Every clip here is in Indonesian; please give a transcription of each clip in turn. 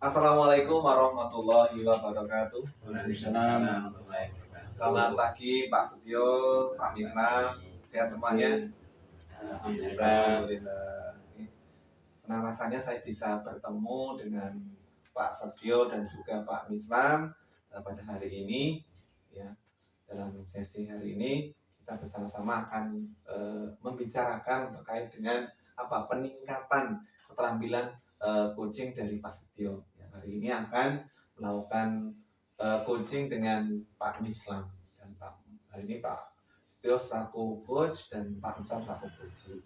Assalamualaikum warahmatullahi wabarakatuh. Waalaikumsalam warahmatullahi wabarakatuh. Selamat pagi Pak Setio, Pak Mislam, sehat semuanya? Alhamdulillah. Alhamdulillah. Senang rasanya saya bisa bertemu dengan Pak Setio dan juga Pak Mislam pada hari ini. Ya, dalam sesi hari ini kita bersama-sama akan membicarakan terkait dengan peningkatan keterampilan coaching dari Pak Setio. Ya, hari ini akan melakukan coaching dengan Pak Mislam dan hari ini Pak Setio selaku coach dan Pak Mislam selaku coach.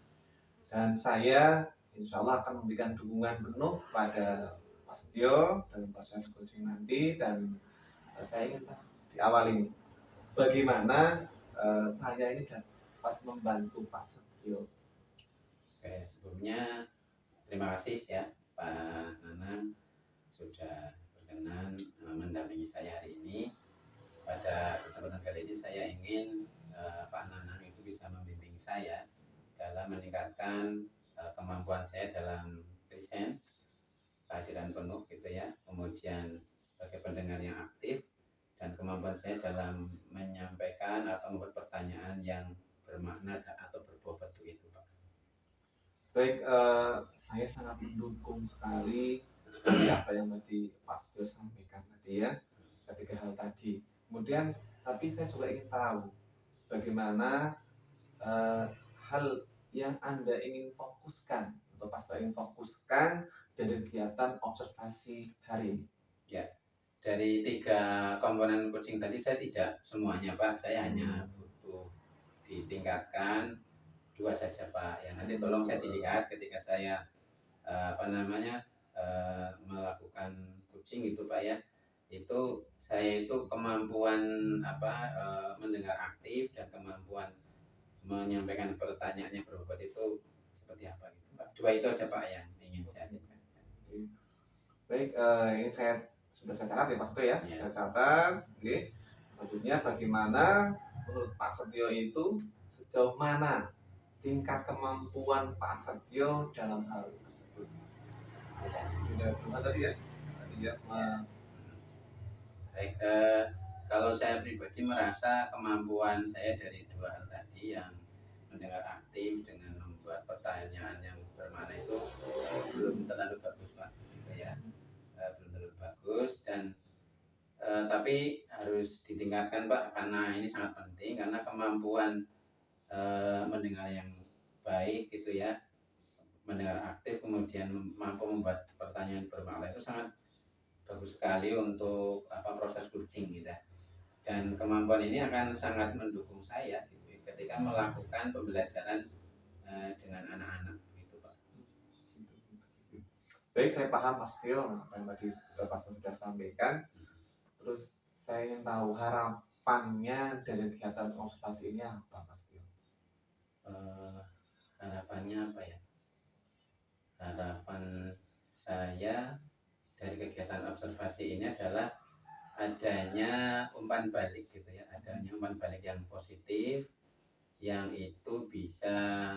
Dan saya insya Allah akan memberikan dukungan penuh pada Pak Setio dalam proses coaching nanti. Dan saya ingin tahu di awal ini bagaimana saya ini dapat membantu Pak Setio. Oke, sebelumnya terima kasih ya Pak Nanang sudah berkenan mendampingi saya hari ini. Pada kesempatan kali ini saya ingin Pak Nanang itu bisa membimbing saya dalam meningkatkan kemampuan saya dalam presence, kehadiran penuh gitu ya, kemudian sebagai pendengar yang aktif, dan kemampuan saya dalam menyampaikan atau membuat pertanyaan yang bermakna atau berbobot begitu Pak. Baik, saya sangat mendukung sekali apa yang tadi Pak Setio sampaikan tadi ya, ketiga hal tadi. Kemudian, tapi saya juga ingin tahu bagaimana hal yang Anda ingin fokuskan atau Pak Setio ingin fokuskan dari kegiatan observasi hari ini. Ya, dari 3 komponen coaching tadi saya tidak semuanya Pak, saya hanya butuh ditingkatkan 2 saja Pak. Ya nanti tolong saya dilihat ketika saya melakukan coaching itu Pak ya. Itu saya itu kemampuan mendengar aktif dan kemampuan menyampaikan pertanyaannya berbobot itu seperti apa gitu Pak. 2 itu aja Pak yang ingin saya tingkatkan. Baik, ini sudah saya catat ya Pak Setio ya. Saya catat. Oke. Selanjutnya bagaimana menurut Pak Setio itu sejauh mana tingkat kemampuan Pak Setio dalam hal tersebut? Sudah dua tadi ya. Baik, kalau saya pribadi merasa kemampuan saya dari 2 hal tadi yang mendengar aktif dengan membuat pertanyaan yang bermakna itu belum terlalu bagus Pak, gitu ya. Belum terlalu bagus dan tapi harus ditingkatkan Pak karena ini sangat penting karena kemampuan mendengar yang baik gitu ya, mendengar aktif kemudian mampu membuat pertanyaan bermakna itu sangat bagus sekali untuk proses coaching gitu. Dan kemampuan ini akan sangat mendukung saya gitu, ketika melakukan pembelajaran dengan anak-anak gitu Pak. Baik, saya paham Pak Setio apa yang tadi Pak Setio sudah sampaikan. Terus saya ingin tahu harapannya dari kegiatan observasi ini apa Pak Setio? Harapannya apa ya? Harapan saya dari kegiatan observasi ini adalah adanya umpan balik gitu ya, adanya umpan balik yang positif yang itu bisa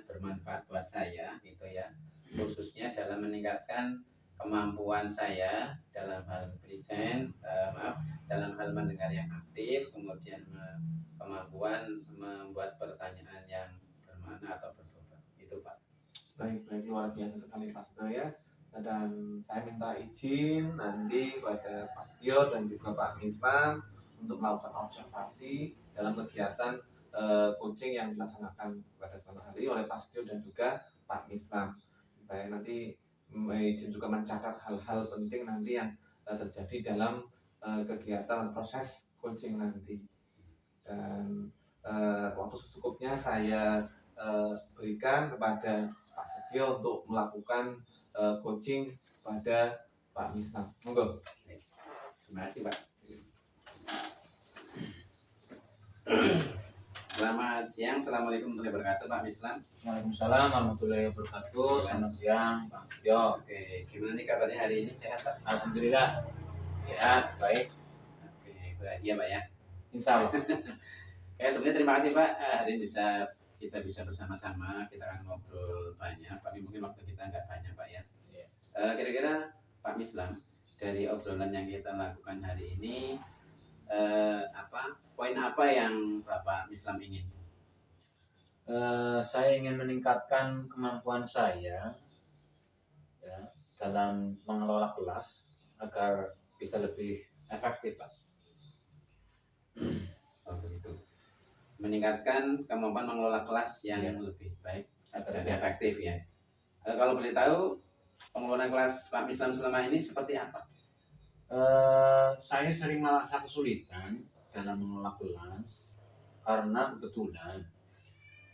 bermanfaat buat saya gitu ya, khususnya dalam meningkatkan kemampuan saya dalam hal dalam hal mendengar yang aktif, kemudian kemampuan membuat pertanyaan yang bermakna atau berbobot itu Pak. Baik, luar biasa sekali Pak Setio ya. Dan saya minta izin nanti pada Pak Setio dan juga Pak Mislam untuk melakukan observasi dalam kegiatan coaching yang dilaksanakan pada malam hari oleh Pak Setio dan juga Pak Mislam. Saya nanti izin juga mencatat hal-hal penting nanti yang terjadi dalam kegiatan proses coaching nanti. Dan waktu secukupnya saya berikan kepada Pak Setio untuk melakukan coaching pada Pak Mislam. Monggo. Terima kasih Pak. Selamat siang, assalamualaikum warahmatullahi wabarakatuh Pak Mislam. Waalaikumsalam warahmatullahi wabarakatuh. Selamat siang Pak Setio. Oke, gimana nih kabarnya hari ini, sehat Pak? Alhamdulillah sehat, baik. Oke, bahagia Pak ya. Insya Allah. Oke, sebelumnya terima kasih Pak. Hari ini kita bisa bersama-sama, kita akan ngobrol banyak, tapi mungkin waktu kita nggak banyak Pak ya. Kira-kira Pak Mislam, dari obrolan yang kita lakukan hari ini, poin apa yang Bapak Mislam ingin? Saya ingin meningkatkan kemampuan saya ya, dalam mengelola kelas agar bisa lebih efektif, Pak. Oh, begitu. Meningkatkan kemampuan mengelola kelas yang Iya. lebih baik Agar dan lebih efektif ya. Kalau boleh tahu, pengelolaan kelas Pak Mislam selama ini seperti apa? Saya sering merasa kesulitan dalam mengelola kelas karena kebetulan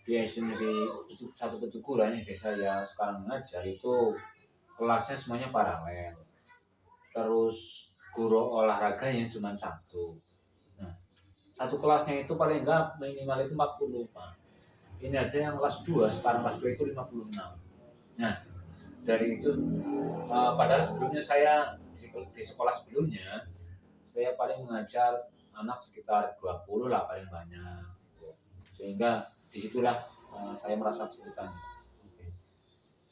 di SMP itu satu ketukuran yang saya sekarang mengajar itu kelasnya semuanya paralel. Terus guru olahraganya cuma satu. Nah, satu kelasnya itu paling enggak minimal itu 40, Pak. Ini aja yang kelas 2, sekarang kelas 2 itu 56. Nah, dari itu padahal sebelumnya saya di sekolah sebelumnya saya paling mengajar anak sekitar 20 lah paling banyak. Sehingga disitulah saya merasa kesulitan. Oke.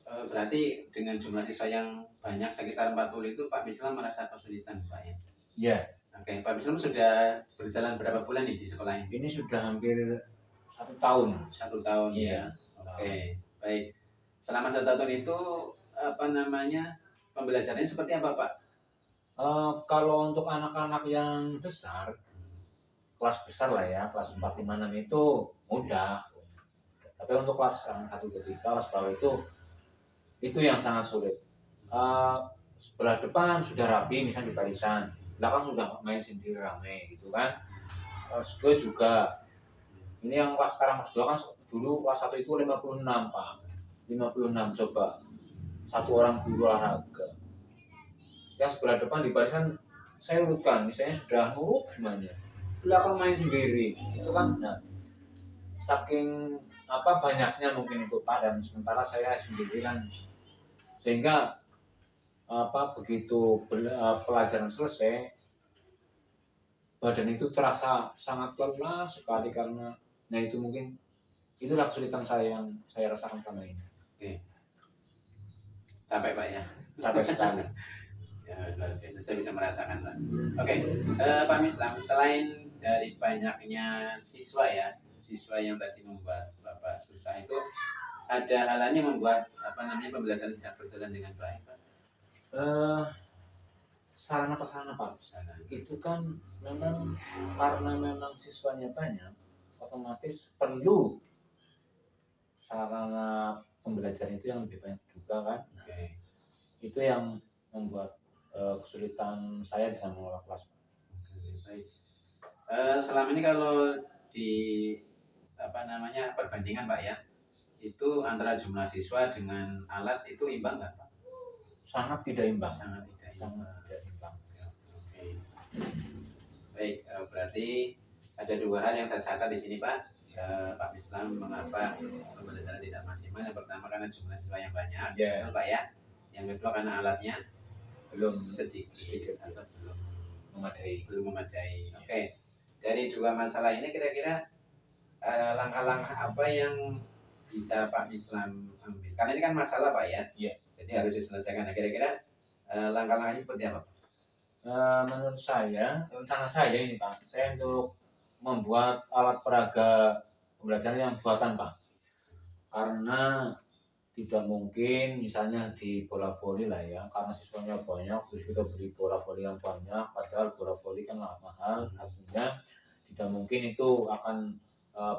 Berarti dengan jumlah siswa yang banyak sekitar 40 itu Pak Mislam merasa kesulitan Pak ya? Iya, Oke, Pak Mislam sudah berjalan berapa bulan nih di sekolah ini? ini sudah hampir 1 tahun. 1 tahun Iya. ya. Oke, baik. Selama 1 tahun itu pembelajarannya seperti apa Pak? Kalau untuk anak-anak yang besar, kelas besar lah ya, kelas 4, 5, 6 itu mudah. Tapi untuk kelas yang 1, 2, 3, kelas bawah itu yang sangat sulit. Sebelah depan sudah rapi, misalnya di barisan, belakang sudah main sendiri rame gitu kan. Kelas 2 juga. Ini yang kelas sekarang kelas 2 kan dulu kelas 1 itu 56, Pak. 56 coba. Satu orang guru olahraga. Yang sebelah depan di barisan saya urutkan, misalnya sudah nurut semuanya. Belakang main sendiri. Itu kan nah, saking banyaknya mungkin itu Pak, dan sementara saya sendiri kan, sehingga begitu pelajaran selesai badan itu terasa sangat lelah sekali karena itu mungkin itulah kesulitan saya yang saya rasakan selama ini. Oke. Capek Pak ya? Capek sekali. Ya, luar biasa, saya bisa merasakan Pak. Oke, Pak Mislam, selain dari banyaknya siswa yang tadi membuat Bapak susah itu, ada hal lain yang membuat pembelajaran tidak berjalan dengan baik Pak? Sarana-prasarana Pak, itu kan memang karena memang siswanya banyak, otomatis perlu sarana pembelajaran itu yang lebih banyak juga kan. Oke. Itu yang membuat kesulitan saya dengan mengelola kelas. Baik. Selama ini kalau di perbandingan Pak ya, itu antara jumlah siswa dengan alat itu imbang nggak Pak? Sangat tidak imbang. Sangat tidak imbang. Oke. Baik, berarti ada 2 hal yang saya catat di sini Pak. Pak Mislam, mengapa pembelajaran tidak maksimal? Yang pertama karena jumlah siswa yang banyak, betul Pak ya. Yang kedua karena alatnya belum sedikit atau belum memadai. Ya. Oke. Dari 2 masalah ini kira-kira langkah-langkah apa yang bisa Pak Mislam ambil? Karena ini kan masalah Pak ya. Iya. Jadi harus diselesaikan. Nah, kira-kira langkah-langkahnya seperti apa? Menurut saya, rencana saya ini Pak, saya untuk membuat alat peraga pembelajaran yang buatan Pak. Karena tidak mungkin misalnya di bola voli lah ya, karena siswanya banyak terus kita beli bola voli yang banyak, padahal bola voli kan mahal, artinya tidak mungkin itu akan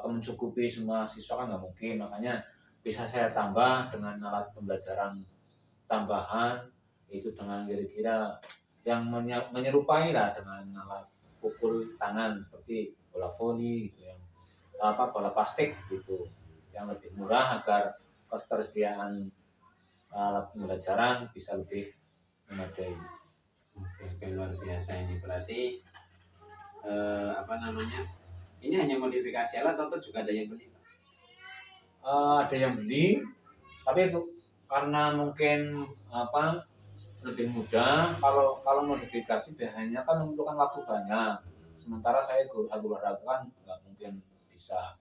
mencukupi semua siswa, kan nggak mungkin. Makanya bisa saya tambah dengan alat pembelajaran tambahan, itu dengan kira-kira yang menyerupai lah dengan alat pukul tangan seperti bola voli gitu, yang bola plastik gitu, yang lebih murah agar ketersediaan alat pembelajaran bisa lebih memadai. Oke, luar biasa ini. Berarti ini hanya modifikasi alat atau juga ada yang beli? Ada yang beli, tapi itu karena mungkin lebih mudah. Kalau modifikasi biasanya kan membutuhkan waktu banyak. Sementara saya guru olahraga kan nggak mungkin bisa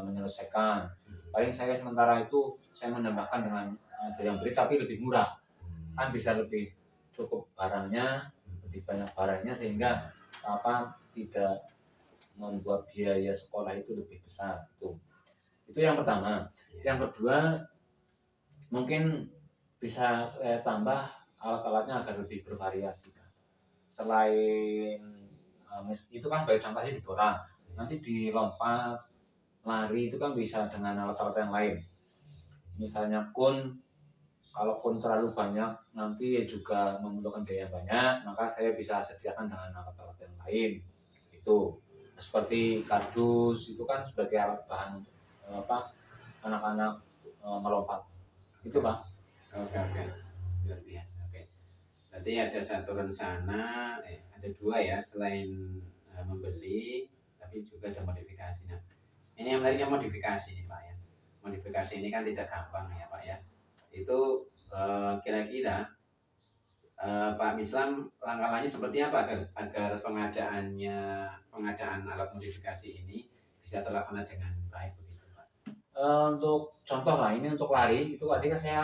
menyelesaikan. Paling saya sementara itu saya menambahkan dengan ada yang beli tapi lebih murah, kan bisa lebih cukup barangnya, lebih banyak barangnya sehingga tidak membuat biaya sekolah itu lebih besar. Itu yang pertama. Yang kedua, mungkin bisa saya tambah alat-alatnya agar lebih bervariasi. Selain itu kan baik contohnya di bola, nanti di lompat, lari itu kan bisa dengan alat-alat yang lain. Misalnya kalau kun terlalu banyak nanti juga memerlukan biaya banyak, maka saya bisa sediakan dengan alat-alat yang lain. Itu seperti kardus, itu kan sebagai alat bahan anak-anak melompat. Itu Pak. Oke, luar biasa. Oke, berarti ada satu rencana, ada dua ya, selain membeli, tapi juga ada modifikasi. Nah, ini yang menariknya modifikasi nih Pak ya. Modifikasi ini kan tidak gampang ya Pak ya. Itu kira-kira Pak Mislam langkah-langkahnya seperti apa agar pengadaan alat modifikasi ini bisa terlaksana dengan baik begitu Pak? Untuk contoh lah, ini untuk lari itu tadi kan saya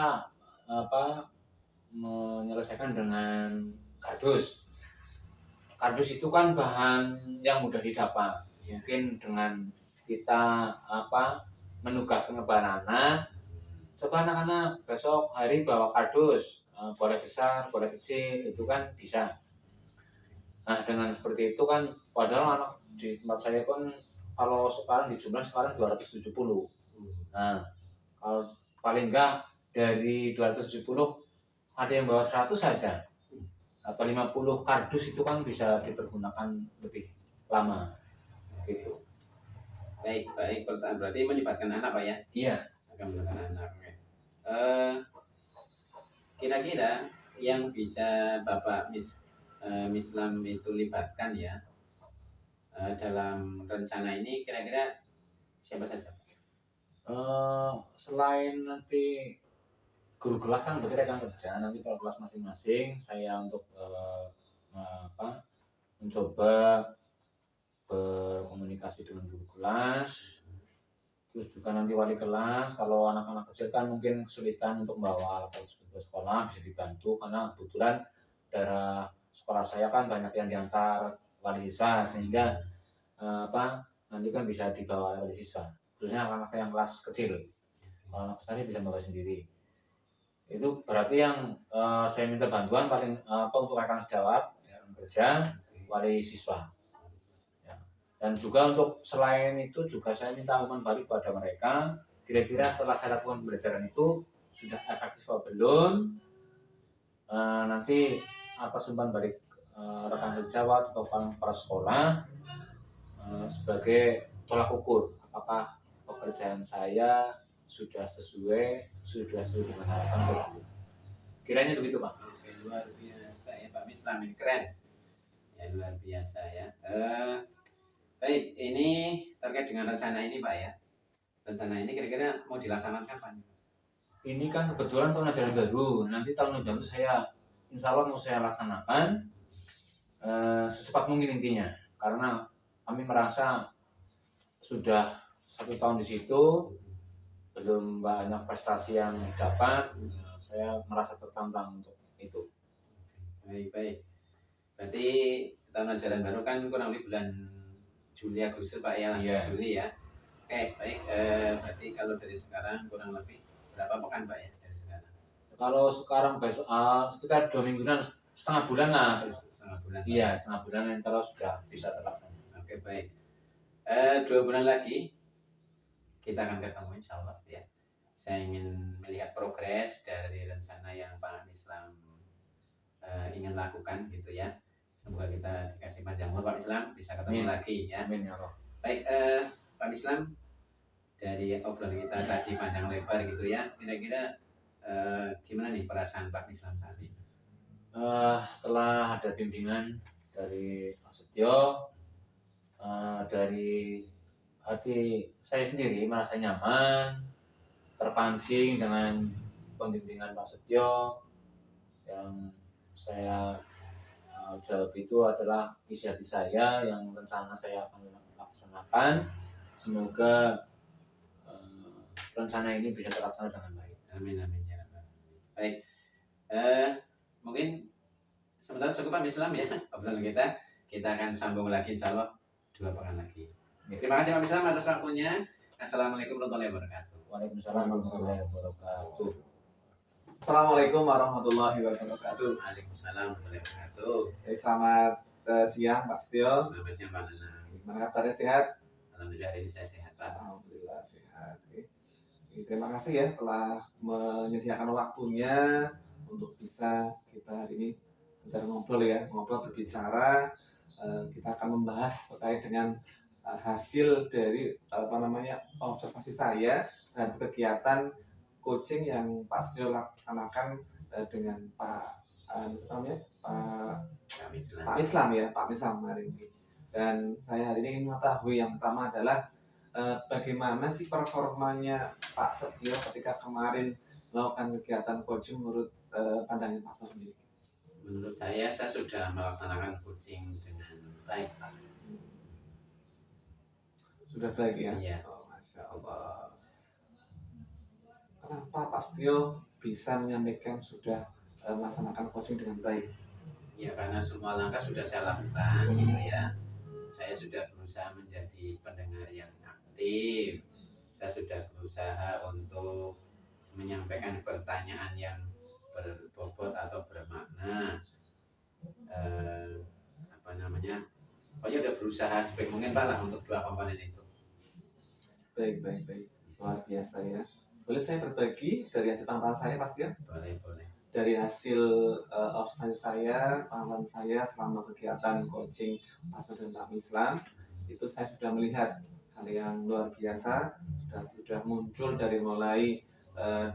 menyelesaikan dengan kardus. Kardus itu kan bahan yang mudah didapat. Mungkin dengan kita menugaskan kepada anak, coba anak-anak besok hari bawa kardus, boleh besar, boleh kecil, itu kan bisa. Nah dengan seperti itu kan, padahal anak di tempat saya pun kalau sekarang di jumlah sekarang 270. Nah kalau paling enggak dari 270 ada yang bawa 100 saja atau 50 kardus itu kan bisa dipergunakan lebih lama gitu. Baik, berarti melibatkan anak Pak ya? Iya. Akan melibatkan anak. Kira-kira yang bisa Bapak Mislam itu libatkan ya dalam rencana ini kira-kira siapa saja? Selain nanti guru kelas kan berarti rekan kerja, nanti per kelas masing-masing saya untuk mencoba berkomunikasi dengan guru kelas, terus juga nanti wali kelas. Kalau anak-anak kecil kan mungkin kesulitan untuk membawa alat ke sekolah, bisa dibantu karena kebetulan daerah sekolah saya kan banyak yang diantar wali siswa sehingga nanti kan bisa dibawa wali siswa, khususnya anak-anak yang kelas kecil. Anak besarnya bisa bawa sendiri. Itu berarti yang saya minta bantuan paling untuk rekan sejawat, rekan kerja, wali siswa. Ya. Dan juga untuk selain itu juga saya minta umpan balik kepada mereka. Kira-kira setelah saya lakukan pembelajaran itu sudah efektif atau belum? Nanti atas umpan balik rekan sejawat atau kepala sekolah sebagai tolak ukur apakah pekerjaan saya sudah sesuai dengan harapan Bapak. Kiranya begitu Pak. Oke, luar biasa ya Pak Mislam, ini keren ya, luar biasa ya. Baik, ini terkait dengan rencana ini Pak ya. Rencana ini kira-kira mau dilaksanakan kapan? Ini kan kebetulan tahun ajaran baru. Nanti tahun baru saya insya Allah mau saya laksanakan secepat mungkin intinya. Karena kami merasa sudah 1 tahun di situ belum banyak prestasi yang didapat, saya merasa tertantang untuk itu. Baik. Berarti tahun ajaran baru kan kurang lebih bulan Juli Agustus Pak ya, Juli ya. Oke, baik. Berarti kalau dari sekarang kurang lebih berapa pekan Pak ya dari sekarang? Kalau sekarang besok sekitar 2 mingguan, setengah bulan lah. Setengah bulan. Iya, setengah bulan yang terus sudah bisa terlaksana. Oke, baik. 2 bulan lagi kita akan ketemu insya Allah ya. Saya ingin melihat progres dari rencana yang Pak Mislam ingin lakukan gitu ya. Semoga kita dikasih panjang umur Pak Mislam, bisa ketemu lagi ya. Amin ya Allah. Baik, Pak Mislam, dari obrolan kita tadi panjang lebar gitu ya, kira-kira gimana nih perasaan Pak Mislam saat ini? Setelah ada bimbingan dari Pak Setio, dari hati saya sendiri merasa nyaman, terpancing dengan pembimbingan Pak Setio. Yang saya jawab itu adalah isi hati saya yang rencana saya akan laksanakan. Semoga rencana ini bisa terlaksana dengan baik. Amin ya. Baik, mungkin sementara cukup Pak Islam ya obrolan kita. Kita akan sambung lagi insya Allah 2 pekan lagi. Terima kasih Pak Islam atas waktunya. Assalamualaikum warahmatullahi wabarakatuh. Waalaikumsalam warahmatullahi wabarakatuh. Assalamualaikum warahmatullahi wabarakatuh. Waalaikumsalam warahmatullahi wabarakatuh. Selamat siang Pak Setio. Selamat siang Pak Nana. Gimana kabarnya, sehat? Alhamdulillah hari ini saya sehat Pak. Alhamdulillah sehat. Terima kasih ya telah menyediakan waktunya untuk bisa kita hari ini kita ngobrol berbicara. Kita akan membahas terkait dengan hasil dari observasi saya dan kegiatan coaching yang Pak Setio laksanakan dengan Pak Islam hari ini. Dan saya hari ini ingin mengetahui yang pertama adalah bagaimana sih performanya Pak Setio ketika kemarin melakukan kegiatan coaching menurut pandangan Pak Setio sendiri? Menurut saya sudah melaksanakan coaching dengan baik Pak. Sudah baik ya? Iya. Oh, Masya Allah. Kenapa Pak Setio bisa menyampaikan sudah melaksanakan coaching dengan baik? Ya karena semua langkah sudah saya lakukan gitu ya. Saya sudah berusaha menjadi pendengar yang aktif. Saya sudah berusaha untuk menyampaikan pertanyaan yang berbobot atau bermakna. Pokoknya udah berusaha sebaik mungkin Pak lah untuk 2 komponen itu. Baik. Luar biasa ya. Boleh saya berbagi dari hasil tambahan saya Pak Setio? Boleh. Dari hasil observasi saya, pengalaman saya selama kegiatan coaching Pak Setio dan Pak Islam, itu saya sudah melihat hal yang luar biasa, sudah muncul dari mulai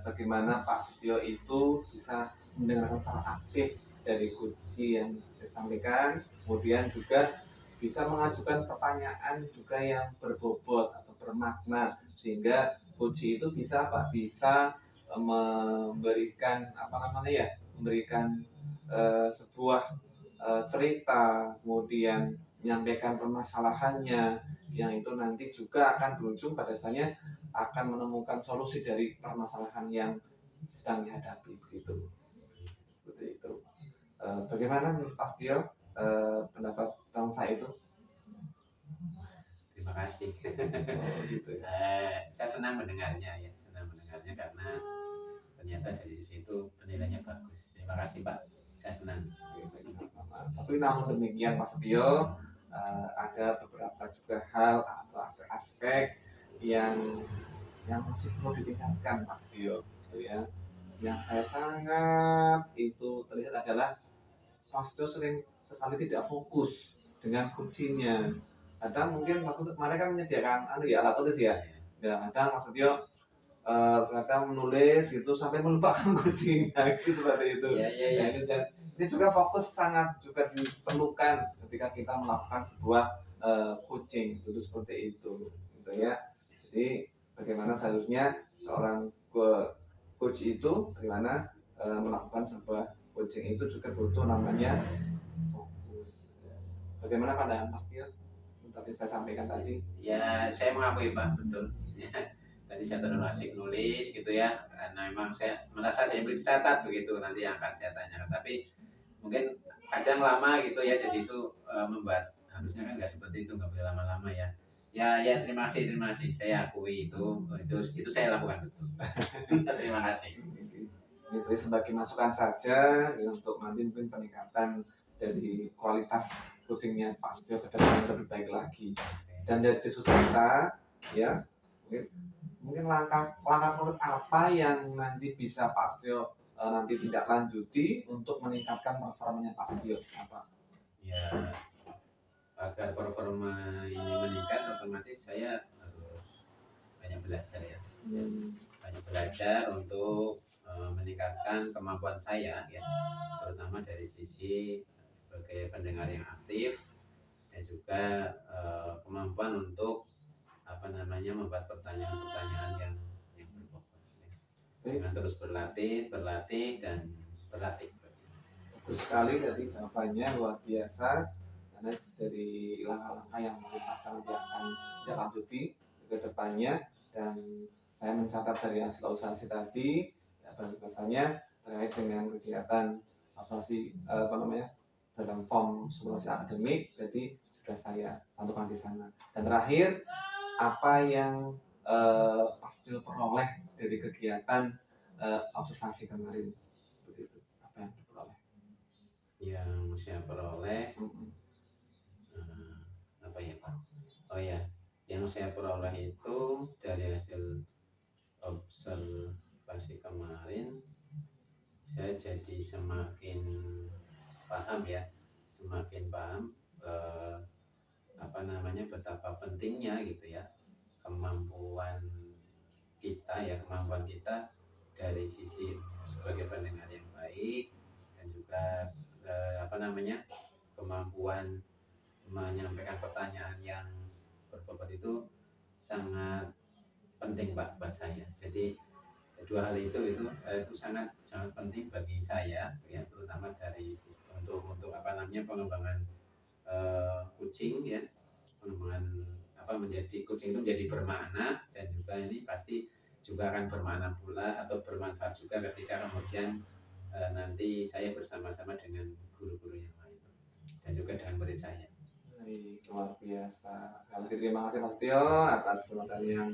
bagaimana Pak Setio itu bisa mendengarkan secara aktif dari kunci yang disampaikan, kemudian juga bisa mengajukan pertanyaan juga yang berbobot atau bermakna, sehingga kunci itu bisa memberikan sebuah cerita, kemudian menyampaikan permasalahannya yang itu nanti juga akan berujung pada dasarnya akan menemukan solusi dari permasalahan yang sedang dihadapi begitu. Seperti itu. Bagaimana menurut Pak Setio pendapat tentang saya itu? Terima kasih. Gitu. Saya senang mendengarnya karena ternyata dari situ penilaiannya bagus. Terima kasih Pak. Saya senang. Tapi namun demikian Pak Setio, ada beberapa juga hal atau aspek-aspek yang masih perlu ditingkatkan Pak Setio, gitu ya. Yang saya sangat itu terlihat adalah Pak Setio sering sekali tidak fokus dengan kuncinya. Kadang mungkin maksud mereka kan menyediakan alat tulis ya. Kadang Pak Setio kadang menulis gitu sampai melupakan kuncinya gitu, seperti itu. Iya. Ini juga fokus sangat juga diperlukan ketika kita melakukan sebuah coaching itu seperti itu gitu ya. Jadi bagaimana seharusnya seorang coach itu bagaimana melakukan sebuah coaching itu juga butuh namanya fokus. Bagaimana pandangan Mas Tio tadi saya sampaikan tadi? Ya saya mengakui Pak, betul. Tadi saya terlalu asik nulis gitu ya, karena memang saya merasa saya beri catat begitu nanti yang akan saya tanyakan. Tapi mungkin kadang lama gitu ya, jadi itu membuat harusnya kan nggak seperti itu, nggak boleh lama-lama ya. Ya terima kasih, saya akui itu saya lakukan betul. Terima kasih. Ini saya sebagai masukan saja ya, untuk nanti mungkin peningkatan dari kualitas coachingnya Pak Setio ke depan lebih baik lagi. Dan dari diskusi kita ya mungkin langkah konkret apa yang nanti bisa Pak Setio nanti tidak lanjuti untuk meningkatkan performanya Pak Setio apa? Ya agar performa ini meningkat otomatis saya harus banyak belajar ya. Banyak belajar untuk meningkatkan kemampuan saya ya, terutama dari sisi sebagai pendengar yang aktif dan juga kemampuan untuk membuat pertanyaan-pertanyaan yang berbobot ya. Dengan terus berlatih dan berlatih. Bagus sekali tadi jawabannya, luar biasa, karena dari langkah-langkah yang mungkin Pak nanti akan lanjuti ke depannya. Dan saya mencatat dari hasil observasi tadi ya, bahwasanya terkait dengan kegiatan observasi dalam form simulasi akademik, jadi sudah saya cantumkan di sana. Dan terakhir, apa yang Pak Setio peroleh dari kegiatan observasi kemarin? Begitu. Apa yang diperoleh? Yang saya peroleh Mm-mm. apa ya Pak? Oh ya, yang saya peroleh itu dari hasil observasi kemarin, saya jadi semakin paham ya, semakin paham apa namanya, betapa pentingnya gitu ya kemampuan kita dari sisi sebagai pendengar yang baik, dan juga apa namanya, kemampuan menyampaikan pertanyaan yang berbobot itu sangat penting Pak buat saya. Jadi dua hal itu sangat sangat penting bagi saya ya, terutama dari untuk apa namanya, pengembangan kucing ya, pengembangan apa, menjadi kucing itu menjadi bermakna, dan juga ini pasti juga akan bermakna pula atau bermanfaat juga ketika kemudian nanti saya bersama-sama dengan guru-guru yang lain dan juga dengan murid saya. Baik, luar biasa. Sekali lagi terima kasih Mas Tio atas kesempatan yang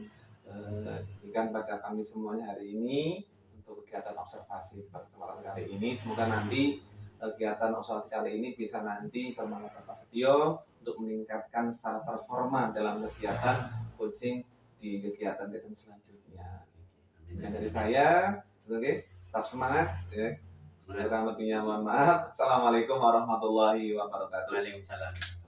diberikan pada kami semuanya hari ini untuk kegiatan observasi pada kesempatan kali ini. Semoga nanti kegiatan observasi kali ini bisa nanti bermanfaat Pak Setio untuk meningkatkan secara performa dalam kegiatan coaching di kegiatan-kegiatan selanjutnya. Nah, dari saya, oke, tetap semangat ya. Kurang lebihnya mohon maaf. Assalamualaikum warahmatullahi wabarakatuh. Waalaikumsalam.